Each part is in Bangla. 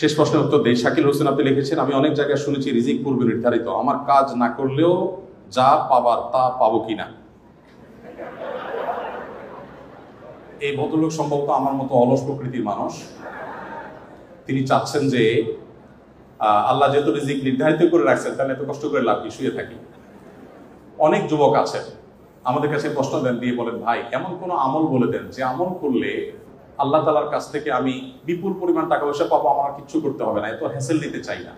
শেষ প্রশ্নের উত্তর দেই। শাকিল হোসেন আপনি লিখেছেন, আমি অনেক জায়গায় শুনেছি রিজিক পূর্বে নির্ধারিত, আমার কাজ না করলেও যা পাবার তা পাবো কিনা? এই ভদ্রলোক সম্ভবত আমার মতো অলস প্রকৃতির মানুষ। তিনি চাচ্ছেন যে আল্লাহ যেহেতু রিজিক নির্ধারিত করে রাখছেন, তাহলে এত কষ্ট করে লাভ কি, শুয়ে থাকি। অনেক যুবক আছেন আমাদের কাছে প্রশ্ন দেন, দিয়ে বলেন, ভাই এমন কোনো আমল বলে দেন যে আমল করলে আল্লাহ তাআলার কাছ থেকে আমি বিপুল পরিমাণ টাকা পয়সা পাবো, আমার কিচ্ছু করতে হবে না, এত হ্যাসেল নিতে চাই না।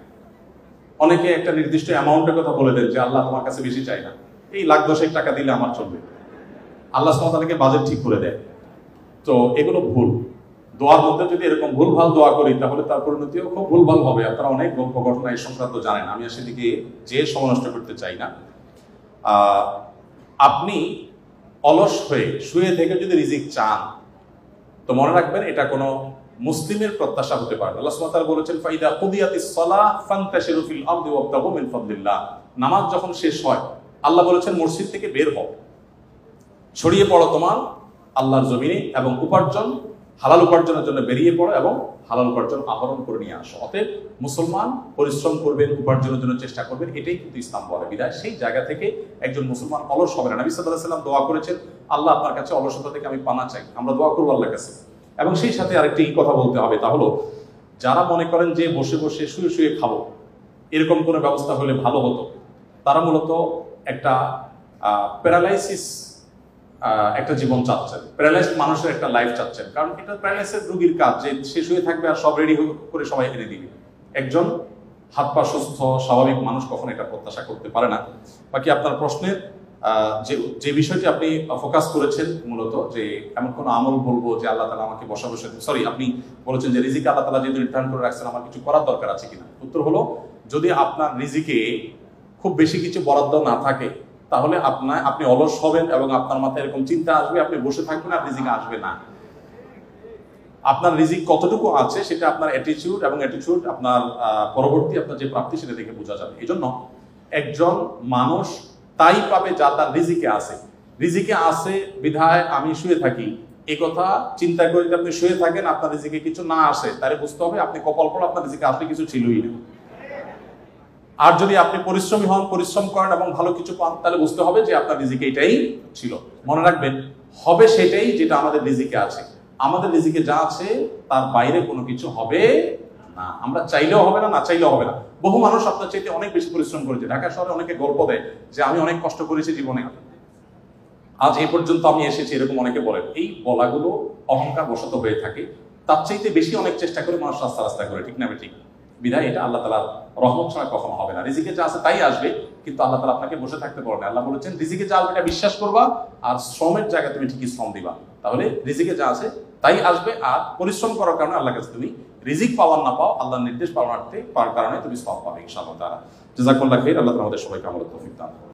অনেকে একটা নির্দিষ্ট অ্যামাউন্টের কথা বলে দেন যে আল্লাহ তোমার কাছে বেশি চাই না, এই লাখ দশেক টাকা দিলে আমার চলবে। আল্লাহ সুবহানাহু ওয়া তাআলাকে বাজেট ঠিক করে দেয়। তো এগুলো ভুল। দোয়ার মধ্যে যদি এরকম ভুলভাল দোয়া করি তাহলে তার পরিণতিও খুব ভুলভাল হবে। আপনারা অনেক গল্প ঘটনা এই সংক্রান্ত জানেন, আমি সেদিকে যে সময় নষ্ট করতে চাই না। আপনি অলস হয়ে শুয়ে থেকে যদি রিজিক চান তো মনে রাখবেন এটা কোনো মুসলিমের প্রত্যাশা হতে পারে না। আল্লাহ সুবহানাহু ওয়া তাআলা বলেছেন, ফাইদা কুদিয়াতিস সালাহ ফান্তাশিরু ফিল আরদি ওয়াবতাগু মিন ফাদলিল্লাহ। নামাজ যখন শেষ হয় আল্লাহ বলেছেন মসজিদ থেকে বের হও, ছড়িয়ে পড়ো তোমার আল্লাহর জমিনে এবং উপার্জন, হালাল উপার্জনের জন্য বেরিয়ে পড়ো এবং হালাল উপার্জন আহরণ করে নিয়ে আসো। অতএব মুসলমান পরিশ্রম করবেন, উপার্জনের জন্য চেষ্টা করবেন, এটাই কিন্তু ইসলাম বলে। বিধায় সেই জায়গা থেকে একজন মুসলমান অলস হবে না। নবী সাল্লাল্লাহু আলাইহি ওয়াসাল্লাম দোয়া করেছেন, আল্লাহ আপনার কাছে অলসতা থেকে আমি পানা চাই। আমরা দোয়া করবো আল্লাহর কাছে। এবং সেই সাথে আরেকটি কথা বলতে হবে, তা হলো যারা মনে করেন যে বসে বসে শুয়ে শুয়ে খাবো, এরকম কোনো ব্যবস্থা হলে ভালো হতো, তারা মূলত একটা প্যারালাইসিস একটা জীবন চাচ্ছেন, প্যারালাইজড মানুষের একটা লাইফ চাচ্ছেন। কারণ এটা প্যারালাইসিস রোগীর কাজ যে সে শুয়ে থাকবে আর সব রেডি করে সবাই এনে দিবে। একজন হাত পা সুস্থ স্বাভাবিক মানুষ কখনো এটা প্রত্যাশা করতে পারে না। বাকি আপনার প্রশ্নের যে বিষয়টি আপনি ফোকাস করেছেন মূলত, যে এমন কোনো আমল বলবো যে আল্লাহ তাআলা আমাকে বসা বসে, সরি আপনি বলেছেন যে রিজিক আল্লাহ তাআলা যেহেতু নির্ধারণ করে রাখছেন আমার কিছু করার দরকার আছে কিনা। উত্তর হলো, যদি আপনার রিজিকে খুব বেশি কিছু বরাদ্দ না থাকে তাহলে আপনি অলস হবেন এবং আপনার মাথায় এরকম চিন্তা আসবে, আপনি বসে থাকবেন আর রিজিক আসবে না। আপনার রিজিক কতটুকু আছে সেটা আপনার অ্যাটিটিউড এবং অ্যাটিটিউড আপনার পরবর্তী আপনার যে প্রাপ্তি সেটা দেখে বোঝা যাবে। এই জন্য একজন মানুষ তাই পাবে যা তার রিজিকে আছে। রিজিকে আছে বিধায় আমি শুয়ে থাকি, এই কথা চিন্তা করে যদি আপনি শুয়ে থাকেন আপনার রিজিকে কিছু না আসে, তাহলে বুঝতে হবে আপনি কপাল পড়ে, আপনার রিজিকে আসলে কিছু ছিলই না। আর যদি আপনি পরিশ্রমী হন, পরিশ্রম করেন এবং ভালো কিছু পান, তাহলে বুঝতে হবে যে আপনার রিজিকে এটাই ছিল। মনে রাখবেন হবে সেটাই যেটা আমাদের রিজিকে আছে। আমাদের রিজিকে যা আছে তার বাইরে কোনো কিছু হবে না। আমরা চাইলেও হবে না, না চাইলেও হবে না। বহু মানুষ আপনার চাইতে অনেক বেশি পরিশ্রম করেছে। ঢাকা শহরে অনেকে গল্প দেয় যে আমি অনেক কষ্ট করেছি জীবনে, আজ এই পর্যন্ত আমি এসেছি, এরকম অনেকে বলেন। এই বলাগুলো অহংকার বশত হয়ে থাকে। তার চাইতে বেশি অনেক চেষ্টা করে মানুষ রাস্তা রাস্তা করে, ঠিক না ঠিক? বিধায় এটা আল্লাহ তাআলার রহমত ছাড়া কখনো হবে না। রিজিকে যা আছে তাই আসবে, কিন্তু আল্লাহ তাআলা আপনাকে বসে থাকতে বলেন। আল্লাহ বলেছেন রিজিকে যা আসবে এটা বিশ্বাস করবা আর শ্রমের জায়গায় তুমি ঠিকই শ্রম দিবা, তাহলে রিজিকে যা আছে তাই আসবে। আর পরিশ্রম করার কারণে আল্লাহর কাছে তুমি রিজিক পাওয়ার না পাও, আল্লাহর নির্দেশ পাওয়ার কারণে তুমি সওয়াব পাবে ইনশাআল্লাহ তাআলা। জাযাকুল্লাহ খাইর। আল্লাহ তাআলা আমাদের সবাইকে আমলের তৌফিক দান করুন।